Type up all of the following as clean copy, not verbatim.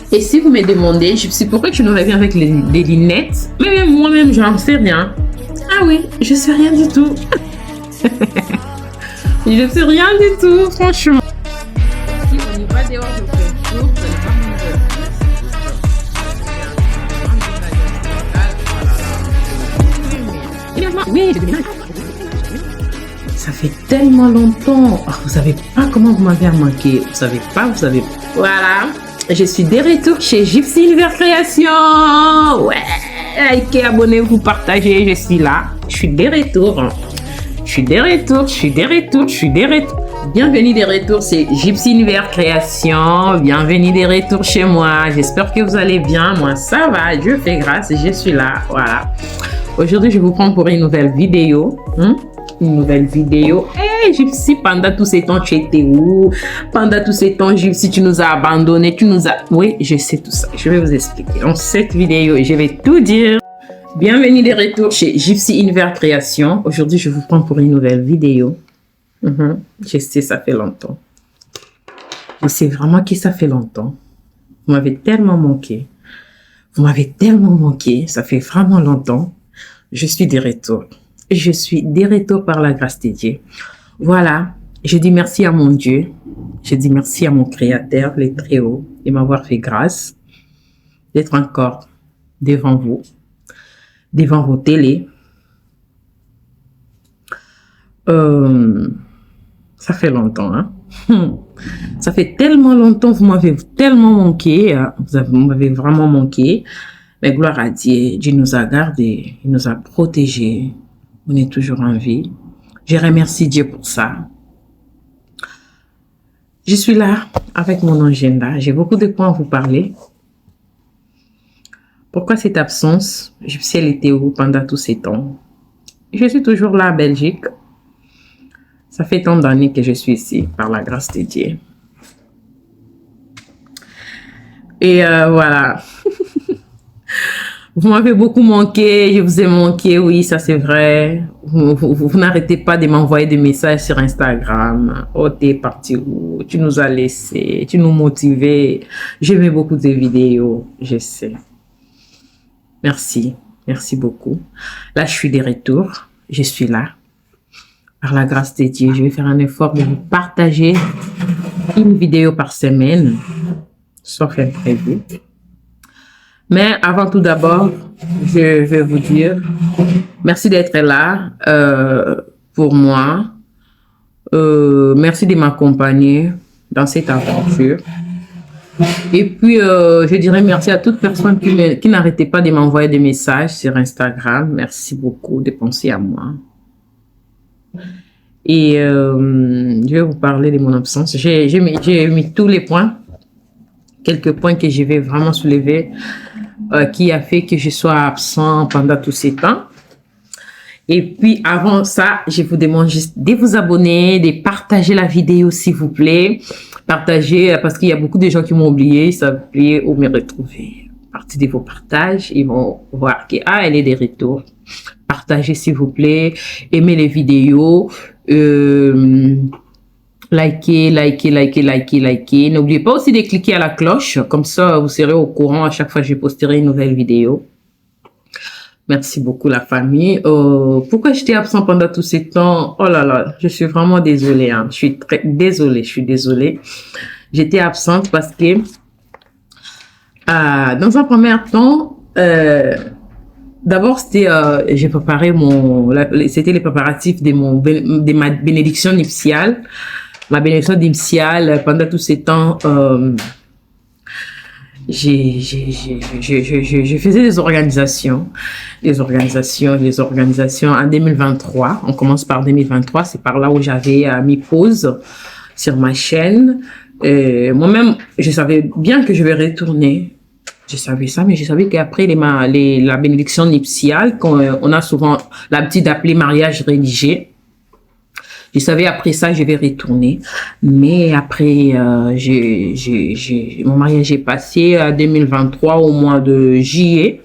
Et si vous me demandez, je sais pourquoi tu nous reviens avec les lunettes, mais même moi-même, j'en sais rien. Ah oui, je sais rien du tout. Je sais rien du tout, franchement. Si on y va dehors, je fais un tour, oui, ça fait tellement longtemps. Oh, vous savez pas comment vous m'avez manqué. Vous savez pas. Voilà. Je suis de retour chez Gypsy Univers Création. Ouais. Likez, abonnez-vous, partagez. Je suis là. Je suis de retour. Bienvenue des retours, c'est Gypsy Univers Création. Bienvenue des retours chez moi. J'espère que vous allez bien. Moi, ça va. Dieu fait grâce. Je suis là. Voilà. Aujourd'hui, je vous prends pour une nouvelle vidéo. Hey, Gypsy, pendant tous ces temps, tu étais où? Pendant tous ces temps, Gypsy, tu nous as abandonnés. Oui, je sais tout ça. Je vais vous expliquer. Dans cette vidéo, je vais tout dire. Bienvenue des retours chez Gypsy Univers Création. Aujourd'hui, je vous prends pour une nouvelle vidéo. Je sais, ça fait longtemps. Je sais vraiment que ça fait longtemps. Vous m'avez tellement manqué. Ça fait vraiment longtemps. Je suis de retour. Je suis de retour par la grâce de Dieu. Voilà. Je dis merci à mon Dieu. Je dis merci à mon Créateur, le Très-Haut, de m'avoir fait grâce d'être encore devant vous, devant vos télés. Ça fait longtemps, hein? Ça fait tellement longtemps, vous m'avez tellement manqué, hein? Vous m'avez vraiment manqué. Mais gloire à Dieu, Dieu nous a gardés, il nous a protégés. On est toujours en vie. Je remercie Dieu pour ça. Je suis là avec mon agenda. J'ai beaucoup de points à vous parler. Pourquoi cette absence? Je sais, elle était où pendant tous ces temps? Je suis toujours là en Belgique. Ça fait tant d'années que je suis ici, par la grâce de Dieu. Et voilà. Vous m'avez beaucoup manqué, je vous ai manqué, oui, ça c'est vrai. Vous n'arrêtez pas de m'envoyer des messages sur Instagram. Oh, t'es parti où? Tu nous as laissés, tu nous motivais. J'aimais beaucoup tes vidéos, je sais. Merci beaucoup. Là, je suis de retour, je suis là. Par la grâce de Dieu, je vais faire un effort de vous partager une vidéo par semaine, sauf imprévu. Mais avant tout d'abord, je vais vous dire merci d'être là pour moi. Merci de m'accompagner dans cette aventure. Et puis, je dirais merci à toute personne qui n'arrêtait pas de m'envoyer des messages sur Instagram. Merci beaucoup de penser à moi. Et je vais vous parler de mon absence. J'ai mis tous les points, quelques points que je vais vraiment soulever, qui a fait que je sois absent pendant tous ces temps. Et puis, avant ça, je vous demande juste de vous abonner, de partager la vidéo, s'il vous plaît. Partagez, parce qu'il y a beaucoup de gens qui m'ont oublié, ils savent oublier où me retrouver. À partir de vos partages, ils vont voir que, elle est de retour. Partagez, s'il vous plaît. Aimez les vidéos. Likez. N'oubliez pas aussi de cliquer à la cloche. Comme ça, vous serez au courant à chaque fois que je posterai une nouvelle vidéo. Merci beaucoup, la famille. Pourquoi j'étais absent pendant tous ces temps? Oh là là, je suis vraiment désolée. Hein. Je suis très désolée. J'étais absente parce que dans un premier temps, d'abord, c'était j'ai préparé c'était les préparatifs de ma bénédiction nuptiale. Ma bénédiction nuptiale, pendant tous ces temps, je faisais des organisations en 2023. On commence par 2023, c'est par là où j'avais mis pause sur ma chaîne. Moi-même, je savais bien que je vais retourner. Je savais ça, mais je savais qu'après la bénédiction nuptiale, on a souvent l'habitude d'appeler mariage rédigé. Je savais après ça, je vais retourner. Mais après, mon mariage est passé à 2023 au mois de juillet.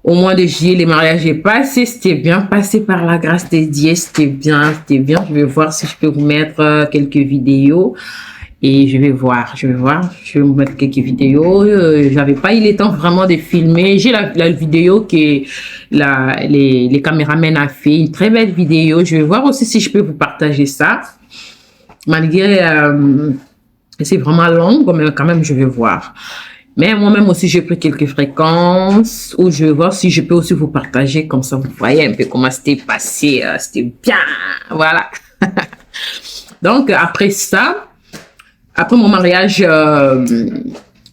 Au mois de juillet, le mariage est passé. C'était bien passé par la grâce de Dieu. C'était bien. Je vais voir si je peux vous mettre quelques vidéos. Et je vais voir, je vais me mettre quelques vidéos. J'avais pas eu le temps vraiment de filmer. J'ai la vidéo que les caméramans a fait, une très belle vidéo. Je vais voir aussi si je peux vous partager ça. Malgré, c'est vraiment long, mais quand même, je vais voir. Mais moi-même aussi, j'ai pris quelques fréquences où je vais voir si je peux aussi vous partager, comme ça vous voyez un peu comment c'était passé, c'était bien, voilà. Donc, après ça, après mon mariage,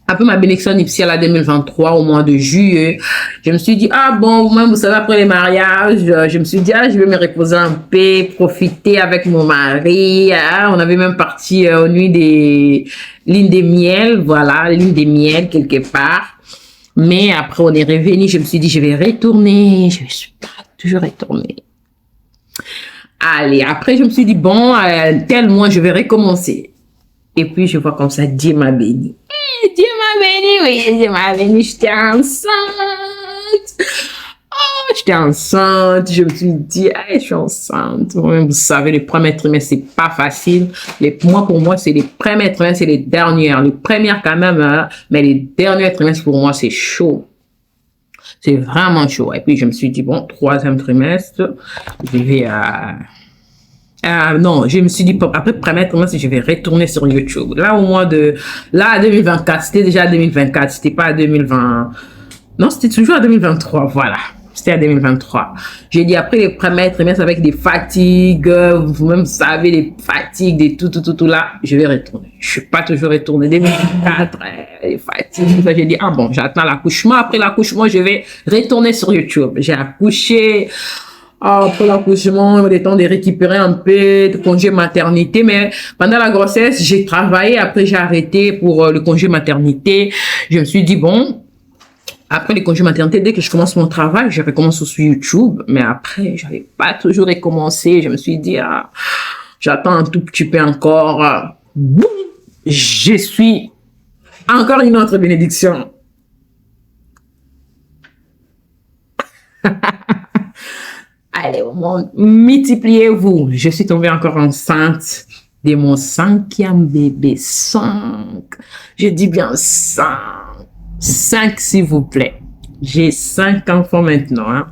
après ma bénédiction nuptiale à 2023, au mois de juillet, je me suis dit, ah bon, moi, vous savez, après les mariages, je me suis dit, ah, je vais me reposer en paix, profiter avec mon mari. Ah, on avait même parti aux nuits des lignes des miels, voilà, lignes des miels quelque part. Mais après, on est revenu, je me suis dit, je vais retourner. Je ne suis pas toujours retournée. Allez, après, je me suis dit, bon, tel mois, je vais recommencer. Et puis, je vois comme ça, Dieu m'a béni. Dieu m'a béni, oui, Dieu m'a béni, j'étais enceinte. Oh, j'étais enceinte, je me suis dit, hey, je suis enceinte. Vous savez, les premiers trimestres, c'est pas facile. Pour moi, c'est les premiers trimestres, c'est les dernières. Les premières quand même, hein, mais les derniers trimestres, pour moi, c'est chaud. C'est vraiment chaud. Et puis, je me suis dit, bon, troisième trimestre, je vais non, je me suis dit, après le premier trimestre, je vais retourner sur YouTube. Là, au mois de, là, 2024, c'était déjà 2024, c'était pas 2020. Non, c'était toujours à 2023, voilà. C'était à 2023. J'ai dit, après les premiers trimestres avec des fatigues, vous-même savez, les fatigues, des tout là, je vais retourner. Je suis pas toujours retourné. 2024, les fatigues, j'ai dit, ah bon, j'attends l'accouchement. Après l'accouchement, je vais retourner sur YouTube. J'ai accouché. Après l'accouchement, il y a le temps de récupérer un peu de congé maternité, mais pendant la grossesse, j'ai travaillé, après j'ai arrêté pour le congé maternité. Je me suis dit, bon, après le congé maternité, dès que je commence mon travail, je recommence sur YouTube, mais après, j'avais pas toujours recommencé. Je me suis dit, ah, j'attends un tout petit peu encore. Boum, je suis encore une autre bénédiction. Allez, multipliez-vous. Je suis tombée encore enceinte de mon 5e bébé. 5. Je dis bien 5. 5, s'il vous plaît. J'ai 5 enfants maintenant. Hein.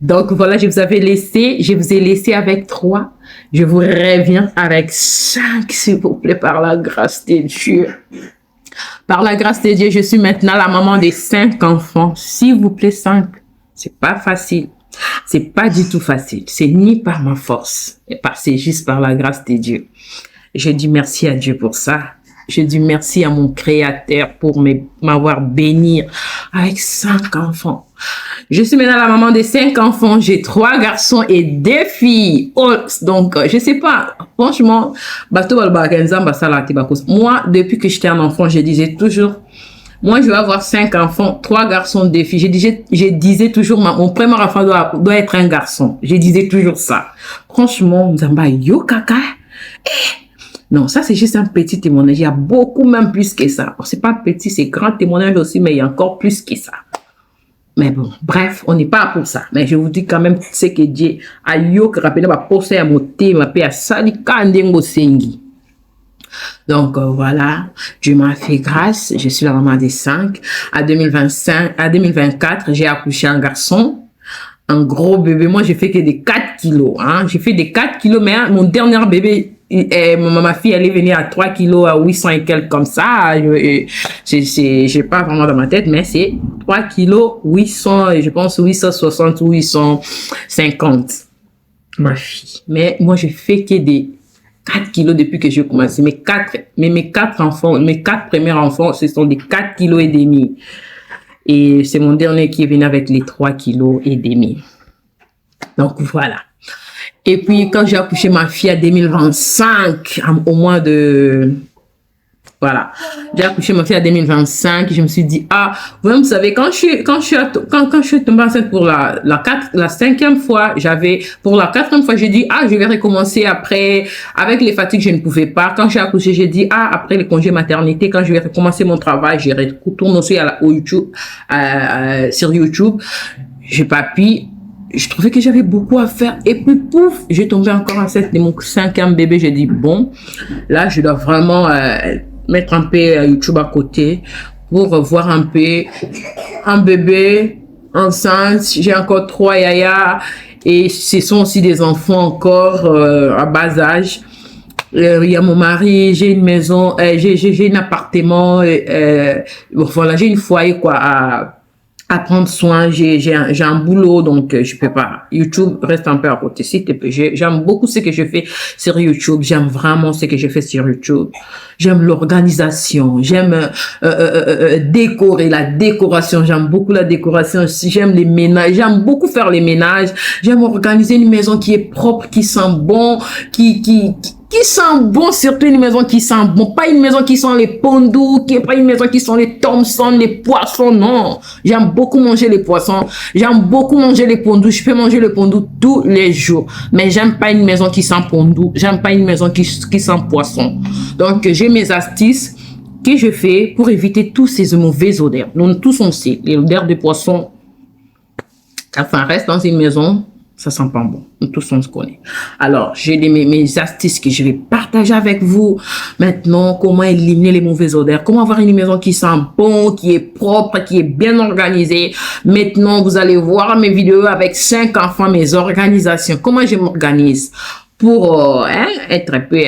Donc, voilà, je vous ai laissé avec 3. Je vous reviens avec 5, s'il vous plaît, par la grâce de Dieu. Par la grâce de Dieu, je suis maintenant la maman de 5 enfants. S'il vous plaît, 5. C'est pas facile. C'est pas du tout facile. C'est ni par ma force, c'est juste par la grâce de Dieu. Je dis merci à Dieu pour ça. Je dis merci à mon Créateur pour m'avoir béni avec 5 enfants. Je suis maintenant la maman de 5 enfants. J'ai 3 garçons et 2 filles. Oh, donc, je sais pas. Franchement, moi, depuis que j'étais un enfant, je disais toujours, moi, je vais avoir 5 enfants, 3 garçons, 2 filles. Je disais toujours, mon premier enfant doit être un garçon. Je disais toujours ça. Franchement, Nzamba, yo kaka. Non, ça, c'est juste un petit témoignage. Il y a beaucoup, même plus que ça. C'est pas petit, c'est grand témoignage aussi, mais il y a encore plus que ça. Mais bon, bref, on n'est pas pour ça. Mais je vous dis quand même, ce que Dieu a yo rappelé, ma poste à monter, ma paix à sali, kandengo sengi. Donc voilà, Dieu m'a fait grâce, je suis la maman des 5. À 2024, j'ai accouché un garçon, un gros bébé. Moi, j'ai fait que des 4 kilos. Hein. J'ai fait des 4 kilos, mais hein, mon dernier bébé, ma fille, elle est venue à 3 kilos, à 800 et quelques comme ça. J'ai pas vraiment dans ma tête, mais c'est 3 kilos, 800, je pense 860 ou 850. Ma fille. Mais moi, j'ai fait que des 4 kilos depuis que j'ai commencé. Mes 4 enfants, mes 4 premiers enfants, ce sont des 4 kilos et demi. Et c'est mon dernier qui est venu avec les 3 kilos et demi. Donc voilà. Et puis quand j'ai accouché ma fille à 2025, au mois de... Voilà. J'ai accouché ma fille à 2025. Je me suis dit, ah, vous savez, quand je suis tombée enceinte pour la 5e fois, pour la 4e fois, j'ai dit, ah, je vais recommencer après, avec les fatigues, je ne pouvais pas. Quand j'ai accouché, j'ai dit, ah, après le congé maternité, quand je vais recommencer mon travail, je retourne aussi au YouTube, sur YouTube. J'ai pas pu. je trouvais que j'avais beaucoup à faire. Et puis, pouf, j'ai tombé encore enceinte de mon 5e bébé. J'ai dit, bon, là, je dois vraiment mettre un peu YouTube à côté pour voir un peu un bébé enceinte. J'ai encore 3 yaya et ce sont aussi des enfants encore à bas âge. Il y a mon mari, j'ai une maison, j'ai un appartement, voilà, j'ai une foyer quoi à prendre soin, j'ai un boulot, donc je peux pas. YouTube reste un peu à côté, s'il te plaît. J'aime beaucoup ce que je fais sur YouTube, j'aime vraiment ce que je fais sur YouTube. J'aime l'organisation, j'aime décorer, la décoration, j'aime beaucoup la décoration, j'aime les ménages, j'aime beaucoup faire les ménages, j'aime organiser une maison qui est propre, qui sent bon, qui sent bon, surtout une maison qui sent bon, pas une maison qui sent les pondous, qui est pas une maison qui sent les Thompson, les poissons, non. J'aime beaucoup manger les poissons, j'aime beaucoup manger les pondous, je peux manger le pondou tous les jours, mais j'aime pas une maison qui sent pondou, j'aime pas une maison qui sent poisson. Donc, j'ai mes astuces que je fais pour éviter tous ces mauvaises odeurs. Nous tous on sait, les odeurs de poisson, enfin, reste dans une maison, ça sent pas bon. Nous tous on se connaît. Alors, j'ai mes astuces que je vais partager avec vous. Maintenant, comment éliminer les mauvaises odeurs. Comment avoir une maison qui sent bon, qui est propre, qui est bien organisée. Maintenant, vous allez voir mes vidéos avec 5 enfants, mes organisations. Comment je m'organise pour être un peu...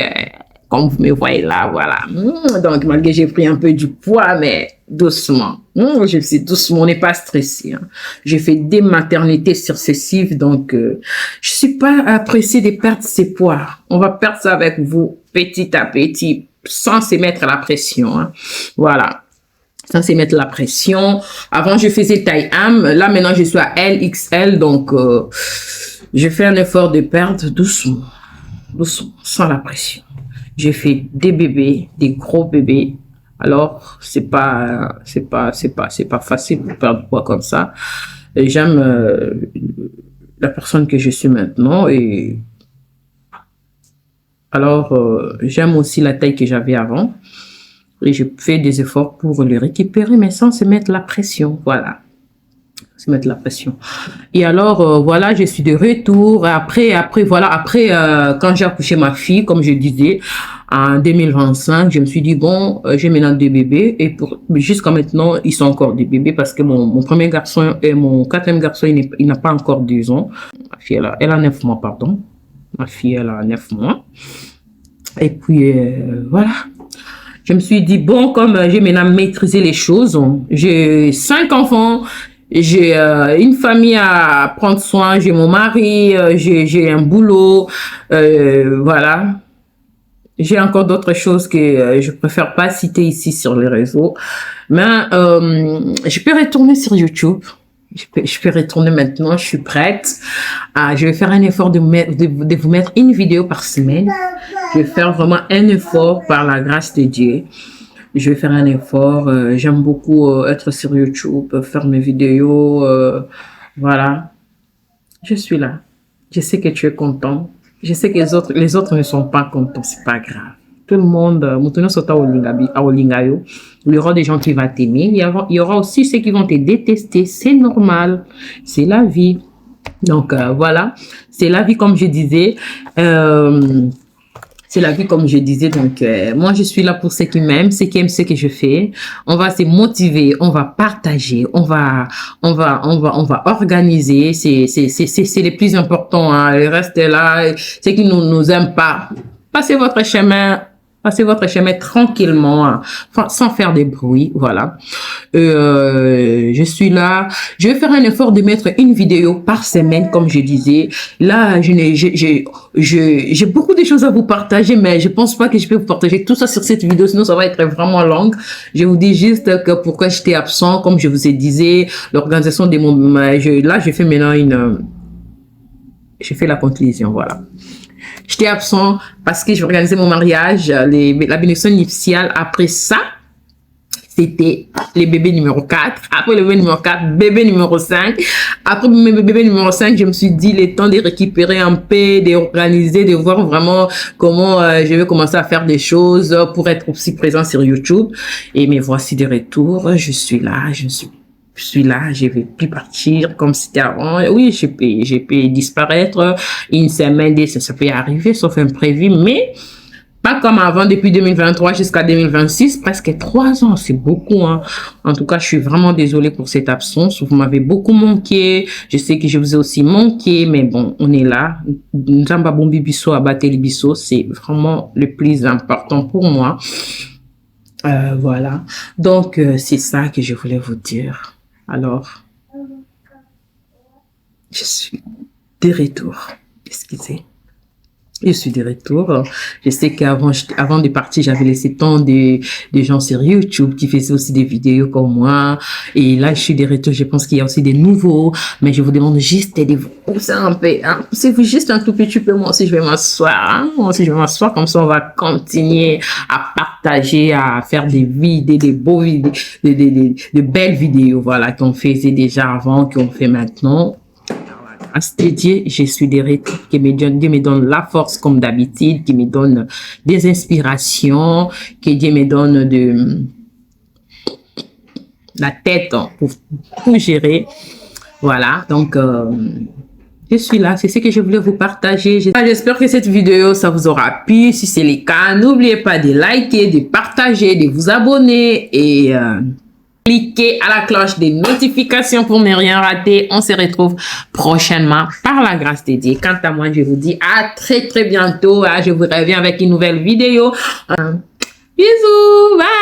comme vous me voyez là, voilà. Donc, malgré j'ai pris un peu du poids, mais doucement. Je suis doucement, on n'est pas stressé. Hein. J'ai fait des maternités successives, donc je suis pas pressée de perdre ces poids. On va perdre ça avec vous petit à petit, sans se mettre la pression. Hein. Voilà. Sans se mettre la pression. Avant, je faisais taille M. Là, maintenant, je suis à LXL, donc je fais un effort de perdre doucement. Doucement, sans la pression. J'ai fait des bébés, des gros bébés. Alors, c'est pas facile pour perdre poids comme ça. J'aime la personne que je suis maintenant et alors, j'aime aussi la taille que j'avais avant et je fais des efforts pour le récupérer, mais sans se mettre la pression. Voilà. Se mettre la pression. Et alors, voilà, je suis de retour. Après, quand j'ai accouché ma fille, comme je disais, en 2025, je me suis dit, bon, j'ai maintenant 2 bébés. Et jusqu'à maintenant, ils sont encore des bébés parce que mon premier garçon et mon 4e garçon, il n'a pas encore 2 ans. Ma fille, elle a 9 mois, pardon. Ma fille, elle a 9 mois. Et puis, voilà. Je me suis dit, bon, comme j'ai maintenant maîtrisé les choses, j'ai 5 enfants, j'ai une famille à prendre soin, j'ai mon mari, j'ai un boulot, voilà. J'ai encore d'autres choses que je préfère pas citer ici sur les réseaux. Mais je peux retourner sur YouTube. Je peux retourner maintenant, je suis prête. Je vais faire un effort de vous mettre une vidéo par semaine. Je vais faire vraiment un effort par la grâce de Dieu. Je vais faire un effort. J'aime beaucoup être sur YouTube, faire mes vidéos. Voilà. Je suis là. Je sais que tu es content. Je sais que les autres ne sont pas contents. C'est pas grave. Tout le monde, il y aura des gens qui vont t'aimer. Il y aura aussi ceux qui vont te détester. C'est normal. C'est la vie. Donc, voilà. C'est la vie, comme je disais. C'est la vie, comme je disais. Donc, moi, je suis là pour ceux qui m'aiment, ceux qui aiment ce que je fais. On va se motiver, on va partager, on va organiser. C'est le plus important. Hein. Le reste est là. Ceux qui nous aiment pas, passez votre chemin. Passez votre chemin tranquillement, hein, sans faire de bruit, voilà. Je suis là. Je vais faire un effort de mettre une vidéo par semaine, comme je disais. Là, j'ai beaucoup de choses à vous partager, mais je pense pas que je peux vous partager tout ça sur cette vidéo, sinon ça va être vraiment long. Je vous dis juste que pourquoi j'étais absent, comme je vous ai dit, l'organisation de mon... Là, j'ai fait maintenant j'ai fait la conclusion, voilà. J'étais absent parce que j'organisais mon mariage, la bénédiction nuptiale. Après ça, c'était les bébés numéro 4. Après le bébé numéro 4, bébé numéro 5. Après le bébé numéro 5, je me suis dit, le temps de récupérer un peu, d'organiser, de voir vraiment comment je vais commencer à faire des choses pour être aussi présent sur YouTube. Et me voici de retour. Je suis là, je je suis là, je vais plus partir comme c'était avant. Oui, je peux disparaître une semaine, ça peut arriver, sauf imprévu, mais pas comme avant, depuis 2023 jusqu'à 2026, presque 3 ans, c'est beaucoup, hein. En tout cas, je suis vraiment désolée pour cette absence. Vous m'avez beaucoup manqué. Je sais que je vous ai aussi manqué, mais bon, on est là. Nzamba Bombi Bisso, Abatel Bisso, c'est vraiment le plus important pour moi. Voilà. Donc, c'est ça que je voulais vous dire. Alors, je suis de retour. Excusez. Je suis de retour. Je sais avant de partir, j'avais laissé tant de gens sur YouTube qui faisaient aussi des vidéos comme moi. Et là, je suis de retour. Je pense qu'il y a aussi des nouveaux. Mais je vous demande juste de vous pousser un peu. Hein. Poussez-vous juste un tout petit peu. Moi aussi, je vais m'asseoir. Hein. Moi aussi, je vais m'asseoir. Comme ça, on va continuer à partager, à faire des vidéos, des beaux vidéos, de belles vidéos. Voilà, qu'on faisait déjà avant, qu'on fait maintenant. Grâce à Dieu, je suis des retours que Dieu me donne la force comme d'habitude, qui me donne des inspirations, que Dieu me donne de la tête pour tout gérer. Voilà, donc je suis là, c'est ce que je voulais vous partager. J'espère que cette vidéo, ça vous aura plu. Si c'est le cas, n'oubliez pas de liker, de partager, de vous abonner et cliquez à la cloche des notifications pour ne rien rater. On se retrouve prochainement par la grâce de Dieu. Quant à moi, je vous dis à très bientôt. Je vous reviens avec une nouvelle vidéo. Bisous, bye.